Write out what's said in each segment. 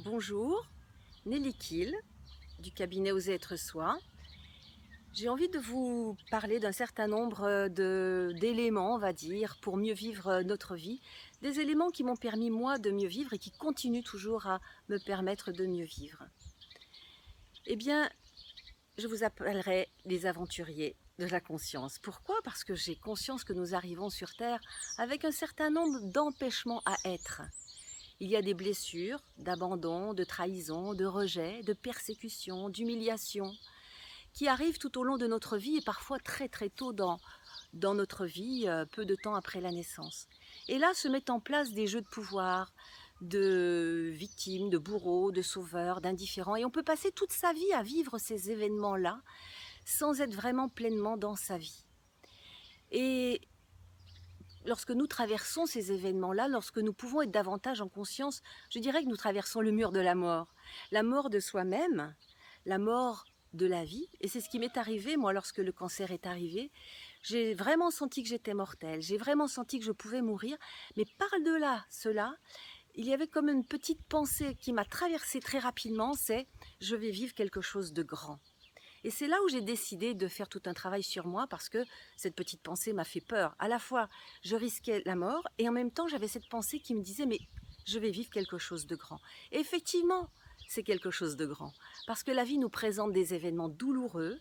Bonjour, Nelly Kiel, du cabinet Oser être soi. J'ai envie de vous parler d'un certain nombre d'éléments, on va dire, pour mieux vivre notre vie. Des éléments qui m'ont permis, moi, de mieux vivre et qui continuent toujours à me permettre de mieux vivre. Eh bien, je vous appellerai les aventuriers de la conscience. Pourquoi? Parce que j'ai conscience que nous arrivons sur Terre avec un certain nombre d'empêchements à être. Il y a des blessures, d'abandon, de trahison, de rejet, de persécution, d'humiliation, qui arrivent tout au long de notre vie et parfois très très tôt dans notre vie, peu de temps après la naissance. Et là se mettent en place des jeux de pouvoir, de victimes, de bourreaux, de sauveurs, d'indifférents. Et on peut passer toute sa vie à vivre ces événements-là sans être vraiment pleinement dans sa vie. Et lorsque nous traversons ces événements-là, lorsque nous pouvons être davantage en conscience, je dirais que nous traversons le mur de la mort de soi-même, la mort de la vie. Et c'est ce qui m'est arrivé, moi, lorsque le cancer est arrivé. J'ai vraiment senti que j'étais mortelle, j'ai vraiment senti que je pouvais mourir, mais par-delà cela, il y avait comme une petite pensée qui m'a traversée très rapidement, c'est « je vais vivre quelque chose de grand ». Et c'est là où j'ai décidé de faire tout un travail sur moi parce que cette petite pensée m'a fait peur. À la fois, je risquais la mort et en même temps, j'avais cette pensée qui me disait « mais je vais vivre quelque chose de grand ». Et effectivement, c'est quelque chose de grand parce que la vie nous présente des événements douloureux,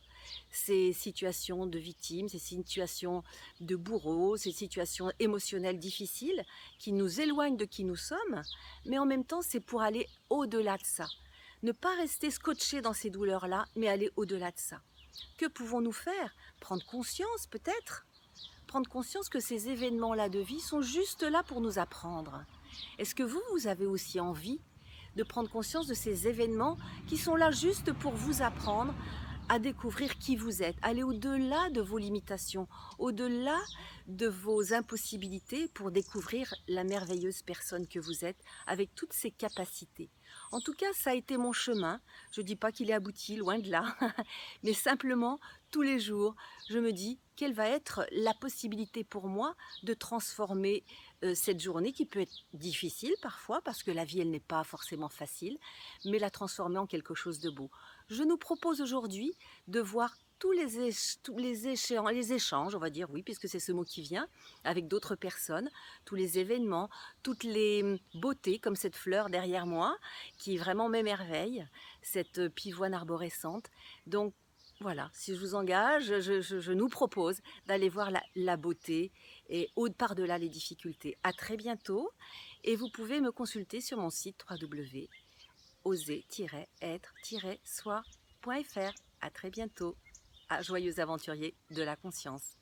ces situations de victimes, ces situations de bourreaux, ces situations émotionnelles difficiles qui nous éloignent de qui nous sommes, mais en même temps, c'est pour aller au-delà de ça. Ne pas rester scotché dans ces douleurs-là, mais aller au-delà de ça. Que pouvons-nous faire? Prendre conscience peut-être? Prendre conscience que ces événements-là de vie sont juste là pour nous apprendre. Est-ce que vous avez aussi envie de prendre conscience de ces événements qui sont là juste pour vous apprendre à découvrir qui vous êtes, aller au-delà de vos limitations, au-delà de vos impossibilités pour découvrir la merveilleuse personne que vous êtes avec toutes ses capacités. En tout cas, ça a été mon chemin. Je ne dis pas qu'il est abouti, loin de là, mais simplement, tous les jours, je me dis quelle va être la possibilité pour moi de transformer cette journée qui peut être difficile parfois, parce que la vie, elle n'est pas forcément facile, mais la transformer en quelque chose de beau. Je nous propose aujourd'hui de voir tous les échanges, on va dire, oui, puisque c'est ce mot qui vient, avec d'autres personnes, tous les événements, toutes les beautés, comme cette fleur derrière moi, qui vraiment m'émerveille, cette pivoine arborescente. Donc, voilà, si je vous engage, je nous propose d'aller voir la beauté et par-delà les difficultés. À très bientôt et vous pouvez me consulter sur mon site www.oser-être-soi.fr. À très bientôt. À joyeux aventuriers de la conscience.